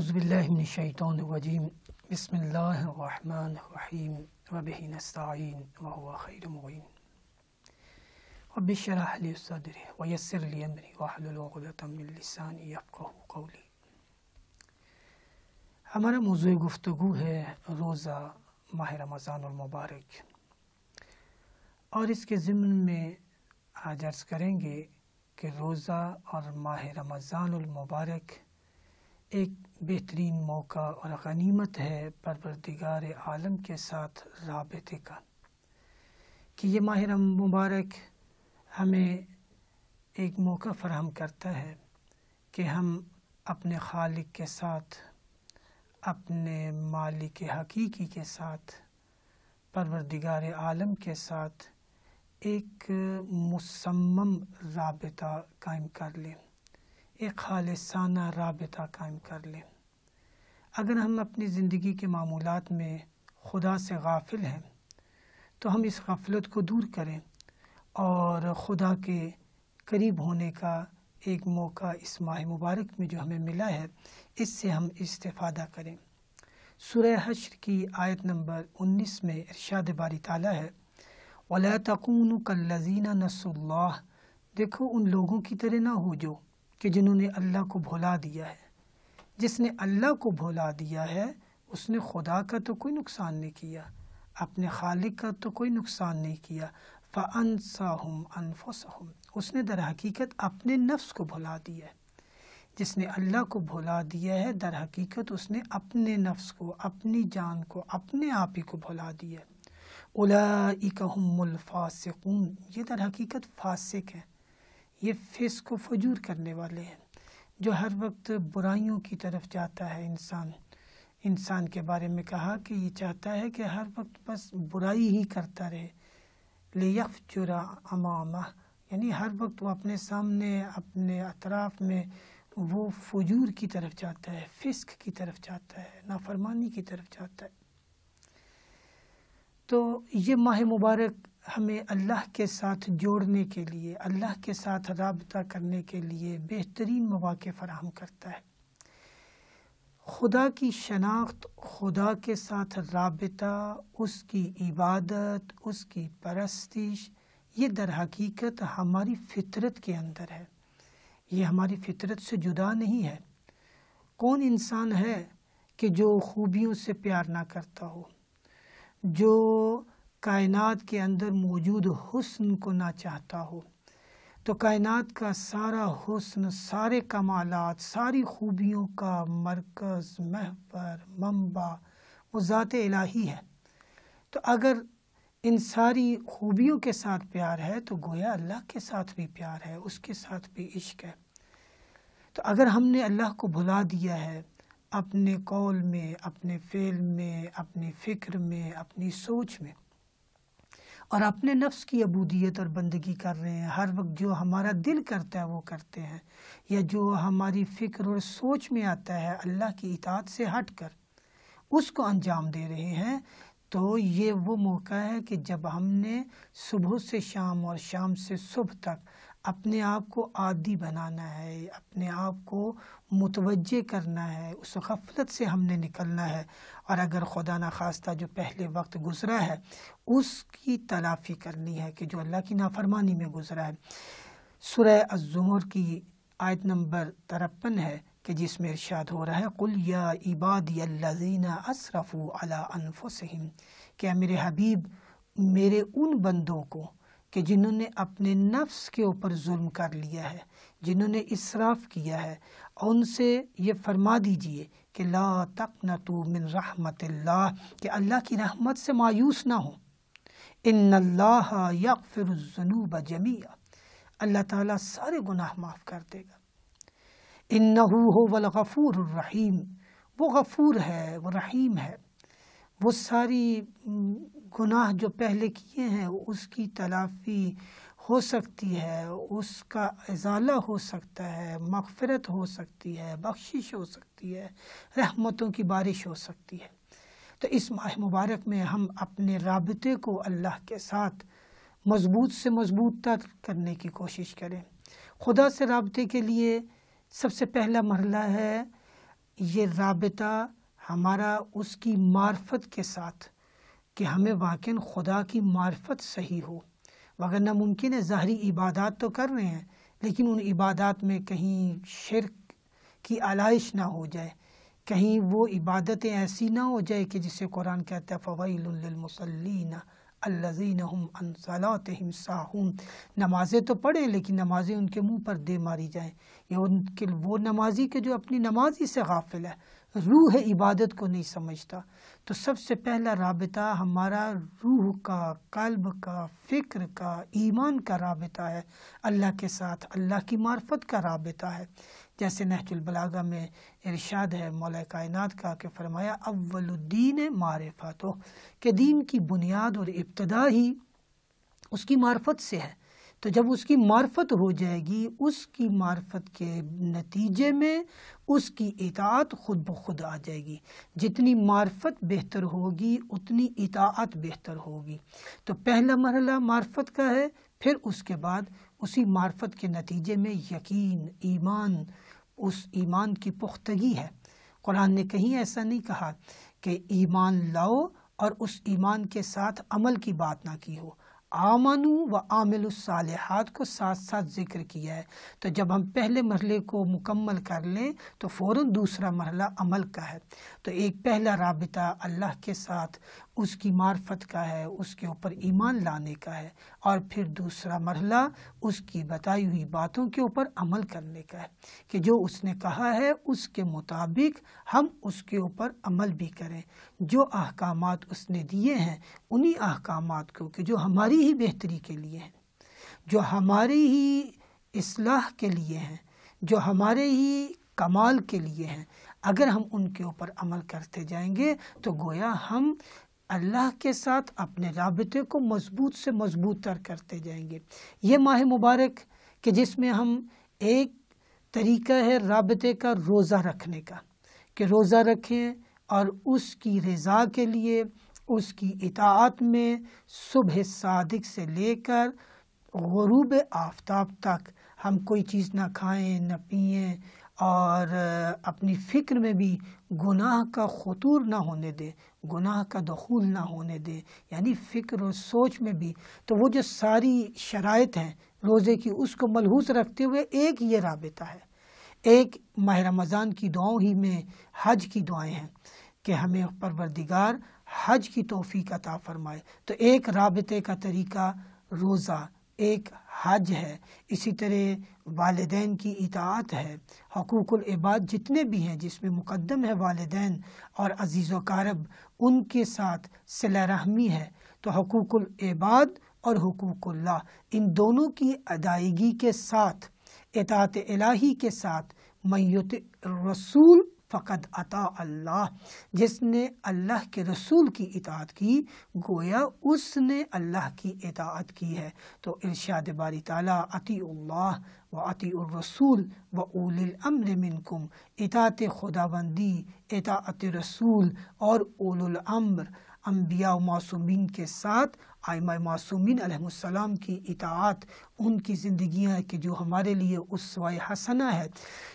اعوذ باللہ من الشیطان الرجیم بسم اللہ الرحمن الرحیم وبہ نستعین وہو خیر معین رب اشرح لی صدری ویسر لی امری واحلل عقدۃ من لسانی یفقہوا قولی۔ ہمارا موضوع گفتگو ہے روزہ ماہ رمضان المبارک، اور اس کے ضمن میں آج عرض کریں گے کہ روزہ اور ماہ رمضان المبارک ایک بہترین موقع اور غنیمت ہے پروردگار عالم کے ساتھ رابطے کا، کہ یہ ماہ مبارک ہمیں ایک موقع فراہم کرتا ہے کہ ہم اپنے خالق کے ساتھ، اپنے مالک حقیقی کے ساتھ، پروردگار عالم کے ساتھ ایک مصمم رابطہ قائم کر لیں، ایک خالصانہ رابطہ قائم کر لیں۔ اگر ہم اپنی زندگی کے معمولات میں خدا سے غافل ہیں تو ہم اس غفلت کو دور کریں اور خدا کے قریب ہونے کا ایک موقع اس ماہ مبارک میں جو ہمیں ملا ہے اس سے ہم استفادہ کریں۔ سورہ حشر کی آیت نمبر 19 میں ارشاد باری تعالیٰ ہے وَلَا تَكُونُوا كَالَّذِينَ نَسُوا اللَّهَ، دیکھو ان لوگوں کی طرح نہ ہو جو کہ جنہوں نے اللہ کو بھلا دیا ہے۔ جس نے اللہ کو بھلا دیا ہے اس نے خدا کا تو کوئی نقصان نہیں کیا، اپنے خالق کا تو کوئی نقصان نہیں کیا۔ فَأَنْسَاهُمْ أَنفُسَهُمْ، اس نے در حقیقت اپنے نفس کو بھلا دیا ہے۔ جس نے اللہ کو بھلا دیا ہے در حقیقت اس نے اپنے نفس کو، اپنی جان کو، اپنے آپ ہی کو بھلا دیا ہے۔ أُولَئِكَ هُمُ الْفَاسِقُونَ، یہ در حقیقت فاسق ہیں، یہ فسق و فجور کرنے والے ہیں، جو ہر وقت برائیوں کی طرف جاتا ہے۔ انسان کے بارے میں کہا کہ یہ چاہتا ہے کہ ہر وقت بس برائی ہی کرتا رہے، لِيَفْجُرَ أَمَامَهُ، یعنی ہر وقت وہ اپنے سامنے، اپنے اطراف میں وہ فجور کی طرف جاتا ہے، فسق کی طرف جاتا ہے، نافرمانی کی طرف جاتا ہے۔ تو یہ ماہ مبارک ہمیں اللہ کے ساتھ جوڑنے کے لیے، اللہ کے ساتھ رابطہ کرنے کے لیے بہترین مواقع فراہم کرتا ہے۔ خدا کی شناخت، خدا کے ساتھ رابطہ، اس کی عبادت، اس کی پرستش، یہ در حقیقت ہماری فطرت کے اندر ہے، یہ ہماری فطرت سے جدا نہیں ہے۔ کون انسان ہے کہ جو خوبیوں سے پیار نہ کرتا ہو، جو کائنات کے اندر موجود حسن کو نہ چاہتا ہو؟ تو کائنات کا سارا حسن، سارے کمالات، ساری خوبیوں کا مرکز، محور، منبع وہ ذات الہی ہے۔ تو اگر ان ساری خوبیوں کے ساتھ پیار ہے تو گویا اللہ کے ساتھ بھی پیار ہے، اس کے ساتھ بھی عشق ہے۔ تو اگر ہم نے اللہ کو بھلا دیا ہے اپنے قول میں، اپنے فعل میں، اپنی فکر میں، اپنی سوچ میں، اور اپنے نفس کی عبودیت اور بندگی کر رہے ہیں، ہر وقت جو ہمارا دل کرتا ہے وہ کرتے ہیں، یا جو ہماری فکر اور سوچ میں آتا ہے اللہ کی اطاعت سے ہٹ کر اس کو انجام دے رہے ہیں، تو یہ وہ موقع ہے کہ جب ہم نے صبح سے شام اور شام سے صبح تک اپنے آپ کو عادی بنانا ہے، اپنے آپ کو متوجہ کرنا ہے، اس غفلت سے ہم نے نکلنا ہے، اور اگر خدا نخواستہ جو پہلے وقت گزرا ہے اس کی تلافی کرنی ہے کہ جو اللہ کی نافرمانی میں گزرا ہے۔ سورہ الزمر کی آیت نمبر 53 ہے کہ جس میں ارشاد ہو رہا ہے قُلْ يَا عِبَادِيَ الَّذِينَ أَسْرَفُوا عَلَىٰ أَنفُسِهِمْ، کہ میرے حبیب میرے ان بندوں کو کہ جنہوں نے اپنے نفس کے اوپر ظلم کر لیا ہے، جنہوں نے اسراف کیا ہے، ان سے یہ فرما دیجئے کہ لا تقنطوا من رحمت اللہ، کہ اللہ کی رحمت سے مایوس نہ ہوں۔ ان اللہ یغفر الذنوب جمیعا، اللہ تعالیٰ سارے گناہ معاف کر دے گا۔ انہ هو الغفور الرحیم، وہ غفور ہے، وہ رحیم ہے، وہ ساری گناہ جو پہلے کیے ہیں اس کی تلافی ہو سکتی ہے، اس کا ازالہ ہو سکتا ہے، مغفرت ہو سکتی ہے، بخشش ہو سکتی ہے، رحمتوں کی بارش ہو سکتی ہے۔ تو اس ماہ مبارک میں ہم اپنے رابطے کو اللہ کے ساتھ مضبوط سے مضبوط تر کرنے کی کوشش کریں۔ خدا سے رابطے کے لیے سب سے پہلا مرحلہ ہے یہ رابطہ ہمارا اس کی معرفت کے ساتھ کہ ہمیں واقعاً خدا کی معرفت صحیح ہو، وگرنہ ممکن ہے ظاہری عبادات تو کر رہے ہیں لیکن ان عبادات میں کہیں شرک کی علائش نہ ہو جائے، کہیں وہ عبادتیں ایسی نہ ہو جائے کہ جسے قرآن کہتا ہے فویل للمصلین الذین هم عن صلاتهم ساہون، نمازیں تو پڑھیں لیکن نمازیں ان کے منہ پر دے ماری جائیں، یا ان کے وہ نمازی کے جو اپنی نماز ہی سے غافل ہے، روح عبادت کو نہیں سمجھتا۔ تو سب سے پہلا رابطہ ہمارا روح کا، قلب کا، فکر کا، ایمان کا رابطہ ہے اللہ کے ساتھ، اللہ کی معرفت کا رابطہ ہے۔ جیسے نہج البلاغہ میں ارشاد ہے مولا کائنات کا کہ فرمایا اول الدین معرفت، کہ دین کی بنیاد اور ابتدا ہی اس کی معرفت سے ہے۔ تو جب اس کی معرفت ہو جائے گی، اس کی معرفت کے نتیجے میں اس کی اطاعت خود بخود آ جائے گی۔ جتنی معرفت بہتر ہوگی اتنی اطاعت بہتر ہوگی۔ تو پہلا مرحلہ معرفت کا ہے، پھر اس کے بعد اسی معرفت کے نتیجے میں یقین، ایمان، اس ایمان کی پختگی ہے۔ قرآن نے کہیں ایسا نہیں کہا کہ ایمان لاؤ اور اس ایمان کے ساتھ عمل کی بات نہ کی ہو، آمنوا و عاملوا الصالحات کو ساتھ ساتھ ذکر کیا ہے۔ تو جب ہم پہلے مرحلے کو مکمل کر لیں تو فوراً دوسرا مرحلہ عمل کا ہے۔ تو ایک پہلا رابطہ اللہ کے ساتھ اس کی معرفت کا ہے، اس کے اوپر ایمان لانے کا ہے، اور پھر دوسرا مرحلہ اس کی بتائی ہوئی باتوں کے اوپر عمل کرنے کا ہے کہ جو اس نے کہا ہے اس کے مطابق ہم اس کے اوپر عمل بھی کریں، جو احکامات اس نے دیے ہیں انہی احکامات کو کہ جو ہماری ہی بہتری کے لیے ہیں، جو ہماری ہی اصلاح کے لیے ہیں، جو ہمارے ہی کمال کے لیے ہیں، اگر ہم ان کے اوپر عمل کرتے جائیں گے تو گویا ہم اللہ کے ساتھ اپنے رابطے کو مضبوط سے مضبوط تر کرتے جائیں گے۔ یہ ماہ مبارک کہ جس میں ہم ایک طریقہ ہے رابطے کا روزہ رکھنے کا، کہ روزہ رکھیں اور اس کی رضا کے لیے اس کی اطاعت میں صبح صادق سے لے کر غروب آفتاب تک ہم کوئی چیز نہ کھائیں نہ پئیں، اور اپنی فکر میں بھی گناہ کا خطور نہ ہونے دے، گناہ کا دخول نہ ہونے دے، یعنی فکر و سوچ میں بھی۔ تو وہ جو ساری شرائط ہیں روزے کی اس کو ملحوظ رکھتے ہوئے ایک یہ رابطہ ہے۔ ایک ماہ رمضان کی دعاؤں ہی میں حج کی دعائیں ہیں کہ ہمیں پروردگار حج کی توفیق عطا فرمائے، تو ایک رابطے کا طریقہ روزہ، ایک حج ہے، اسی طرح والدین کی اطاعت ہے، حقوق العباد جتنے بھی ہیں جس میں مقدم ہے والدین اور عزیز و اقارب، ان کے ساتھ صلہ رحمی ہے۔ تو حقوق العباد اور حقوق اللہ ان دونوں کی ادائیگی کے ساتھ، اطاعت الہی کے ساتھ، من یطع الرسول فقد اطاع اللہ، جس نے اللہ کے رسول کی اطاعت کی گویا اس نے اللہ کی اطاعت کی ہے۔ تو ارشاد باری تعالیٰ اطیعوا اللہ و اطیعوا الرسول و اولی الامر منکم، اطاعت خداوندی، اطاعت رسول اور اولو الامر، انبیاء و معصومین کے ساتھ ائمہ معصومین علیہ السلام کی اطاعت، ان کی زندگیاں کہ جو ہمارے لیے اسوہ حسنہ ہے۔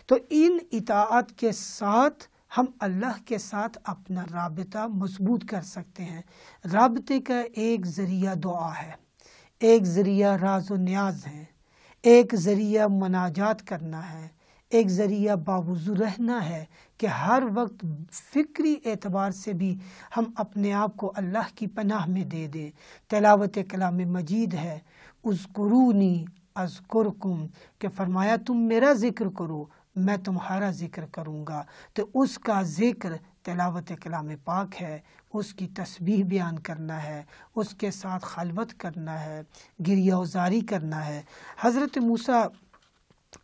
تو ان اطاعت کے ساتھ ہم اللہ کے ساتھ اپنا رابطہ مضبوط کر سکتے ہیں۔ رابطے کا ایک ذریعہ دعا ہے، ایک ذریعہ راز و نیاز ہے، ایک ذریعہ مناجات کرنا ہے، ایک ذریعہ باوضو رہنا ہے کہ ہر وقت فکری اعتبار سے بھی ہم اپنے آپ کو اللہ کی پناہ میں دے دیں۔ تلاوت کلام مجید ہے، اذکرونی اذکرکم، کہ فرمایا تم میرا ذکر کرو میں تمہارا ذکر کروں گا۔ تو اس کا ذکر تلاوت کلام پاک ہے، اس کی تسبیح بیان کرنا ہے، اس کے ساتھ خلوت کرنا ہے، گریہ وزاری کرنا ہے۔ حضرت موسیٰ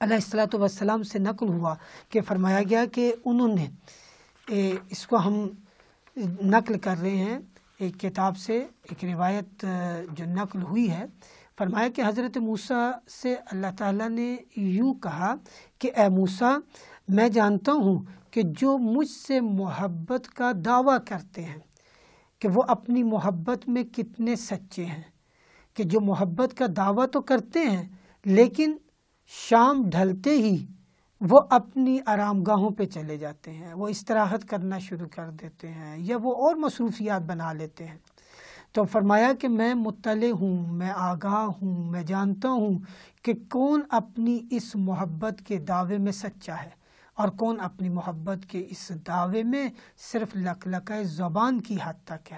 علیہ السلام سے نقل ہوا کہ فرمایا گیا کہ انہوں نے، اس کو ہم نقل کر رہے ہیں ایک کتاب سے، ایک روایت جو نقل ہوئی ہے، فرمایا کہ حضرت موسیٰ سے اللہ تعالیٰ نے یوں کہا کہ اے موسیٰ، میں جانتا ہوں کہ جو مجھ سے محبت کا دعویٰ کرتے ہیں کہ وہ اپنی محبت میں کتنے سچے ہیں، کہ جو محبت کا دعویٰ تو کرتے ہیں لیکن شام ڈھلتے ہی وہ اپنی آرام گاہوں پہ چلے جاتے ہیں، وہ استراحت کرنا شروع کر دیتے ہیں یا وہ اور مصروفیات بنا لیتے ہیں۔ تو فرمایا کہ میں مطلع ہوں، میں آگاہ ہوں، میں جانتا ہوں کہ کون اپنی اس محبت کے دعوے میں سچا ہے اور کون اپنی محبت کے اس دعوے میں صرف لکلکہ زبان کی حد تک ہے۔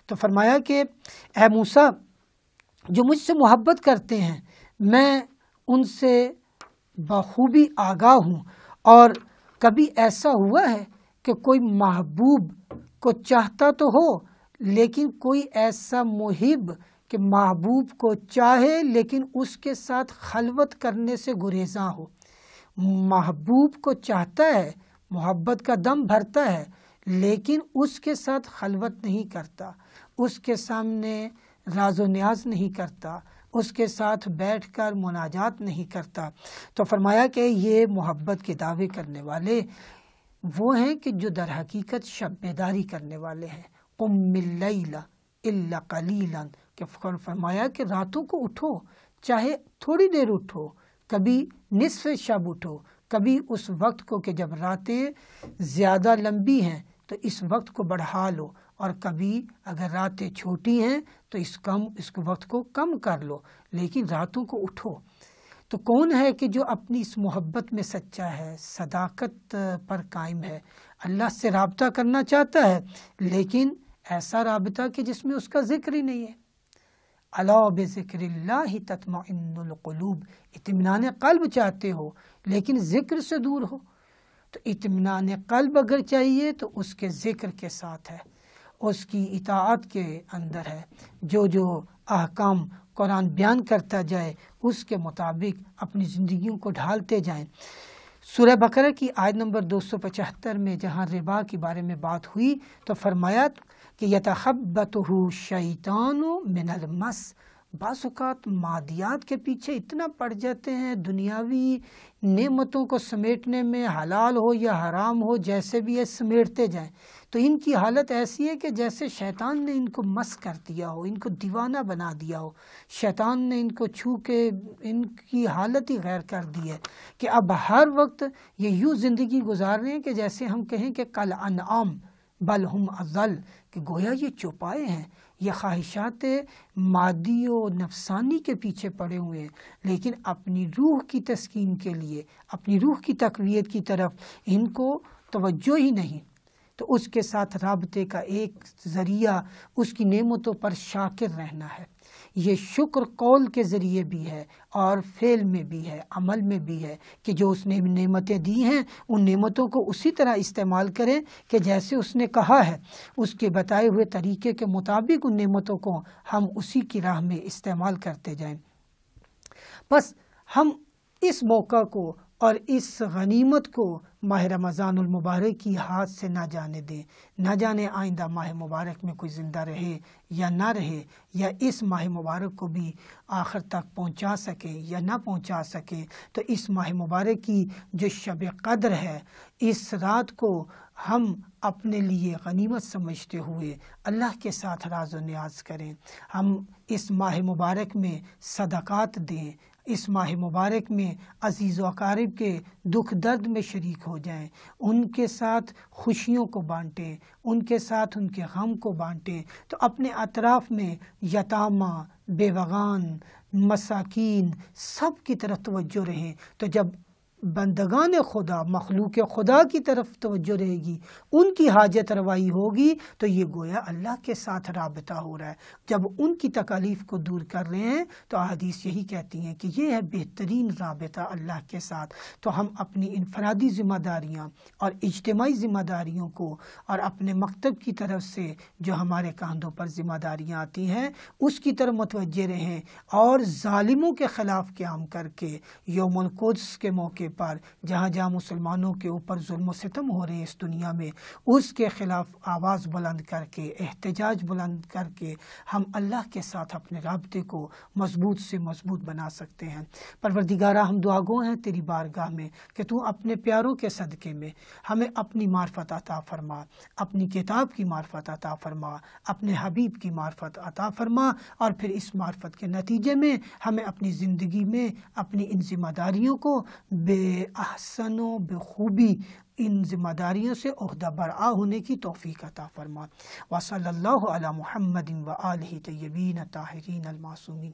تو فرمایا کہ اے موسیٰ، جو مجھ سے محبت کرتے ہیں میں ان سے بخوبی آگاہ ہوں، اور کبھی ایسا ہوا ہے کہ کوئی محبوب کو چاہتا تو ہو لیکن کوئی ایسا محب کہ محبوب کو چاہے لیکن اس کے ساتھ خلوت کرنے سے گریزاں ہو؟ محبوب کو چاہتا ہے، محبت کا دم بھرتا ہے، لیکن اس کے ساتھ خلوت نہیں کرتا، اس کے سامنے راز و نیاز نہیں کرتا، اس کے ساتھ بیٹھ کر مناجات نہیں کرتا۔ تو فرمایا کہ یہ محبت کے دعوے کرنے والے وہ ہیں کہ جو در حقیقت شب بیداری کرنے والے ہیں۔ قم اللیل الا قلیلا، کہ فرمایا کہ راتوں کو اٹھو، چاہے تھوڑی دیر اٹھو، کبھی نصف شب اٹھو، کبھی اس وقت کو کہ جب راتیں زیادہ لمبی ہیں تو اس وقت کو بڑھا لو، اور کبھی اگر راتیں چھوٹی ہیں تو اس وقت کو کم کر لو، لیکن راتوں کو اٹھو۔ تو کون ہے کہ جو اپنی اس محبت میں سچا ہے، صداقت پر قائم ہے، اللہ سے رابطہ کرنا چاہتا ہے لیکن ایسا رابطہ کہ جس میں اس کا ذکر ہی نہیں ہے۔ الا بذکر اللہ تطمئن القلوب، اطمینان قلب چاہتے ہو لیکن ذکر سے دور ہو، تو اطمینان قلب اگر چاہیے تو اس کے ذکر کے ساتھ ہے، اس کی اطاعت کے اندر ہے، جو احکام قرآن بیان کرتا جائے اس کے مطابق اپنی زندگیوں کو ڈھالتے جائیں۔ سورہ بقرہ کی آیت نمبر 275 میں جہاں ربا کے بارے میں بات ہوئی تو فرمایا کہ یتخبطہ الشیطان من المس، بعض اوقات مادیات کے پیچھے اتنا پڑ جاتے ہیں، دنیاوی نعمتوں کو سمیٹنے میں، حلال ہو یا حرام ہو جیسے بھی ہے سمیٹتے جائیں، تو ان کی حالت ایسی ہے کہ جیسے شیطان نے ان کو مس کر دیا ہو، ان کو دیوانہ بنا دیا ہو، شیطان نے ان کو چھو کے ان کی حالت ہی غیر کر دی ہے کہ اب ہر وقت یہ یوں زندگی گزار رہے ہیں کہ جیسے ہم کہیں کہ کل انعام بل ہم اضل، کہ گویا یہ چوپائے ہیں، یہ خواہشات مادی و نفسانی کے پیچھے پڑے ہوئے ہیں، لیکن اپنی روح کی تسکین کے لیے، اپنی روح کی تقویت کی طرف ان کو توجہ ہی نہیں۔ تو اس کے ساتھ رابطے کا ایک ذریعہ اس کی نعمتوں پر شاکر رہنا ہے۔ یہ شکر قول کے ذریعے بھی ہے اور فعل میں بھی ہے، عمل میں بھی ہے، کہ جو اس نے نعمتیں دی ہیں ان نعمتوں کو اسی طرح استعمال کریں کہ جیسے اس نے کہا ہے، اس کے بتائے ہوئے طریقے کے مطابق ان نعمتوں کو ہم اسی کی راہ میں استعمال کرتے جائیں۔ بس ہم اس موقع کو اور اس غنیمت کو ماہ رمضان المبارک کی ہاتھ سے نہ جانے دیں، نہ جانے آئندہ ماہ مبارک میں کوئی زندہ رہے یا نہ رہے، یا اس ماہ مبارک کو بھی آخر تک پہنچا سکے یا نہ پہنچا سکے۔ تو اس ماہ مبارک کی جو شب قدر ہے، اس رات کو ہم اپنے لیے غنیمت سمجھتے ہوئے اللہ کے ساتھ راز و نیاز کریں، ہم اس ماہ مبارک میں صدقات دیں، اس ماہ مبارک میں عزیز و اقارب کے دکھ درد میں شریک ہو جائیں، ان کے ساتھ خوشیوں کو بانٹیں، ان کے ساتھ ان کے غم کو بانٹیں۔ تو اپنے اطراف میں یتامہ، بیوگان، مساکین سب کی طرف توجہ رہیں، تو جب بندگان خدا، مخلوق خدا کی طرف توجہ رہے گی، ان کی حاجت روائی ہوگی، تو یہ گویا اللہ کے ساتھ رابطہ ہو رہا ہے۔ جب ان کی تکالیف کو دور کر رہے ہیں تو احادیث یہی کہتی ہیں کہ یہ ہے بہترین رابطہ اللہ کے ساتھ۔ تو ہم اپنی انفرادی ذمہ داریاں اور اجتماعی ذمہ داریوں کو اور اپنے مکتب کی طرف سے جو ہمارے کاندھوں پر ذمہ داریاں آتی ہیں اس کی طرف متوجہ رہیں، اور ظالموں کے خلاف قیام کر کے یوم القدس کے موقع پر جہاں جہاں مسلمانوں کے اوپر ظلم و ستم ہو رہے ہیں اس دنیا میں، اس کے خلاف آواز بلند کر کے، احتجاج بلند کر کے ہم اللہ کے ساتھ اپنے رابطے کو مضبوط سے مضبوط بنا سکتے ہیں۔ پروردگارہ، ہم دعا گو ہیں تیری بارگاہ میں کہ تو اپنے پیاروں کے صدقے میں ہمیں اپنی معرفت عطا فرما، اپنی کتاب کی معرفت عطا فرما، اپنے حبیب کی معرفت عطا فرما، اور پھر اس معرفت کے نتیجے میں ہمیں اپنی زندگی میں اپنی ان ذمہ داریوں کو بے احسن و بخوبی ان ذمہ داریوں سے عہدہ برآ ہونے کی توفیق عطا فرما۔ وصلی اللہ علی محمد و آلہ طیبین طاہرین المعصومین۔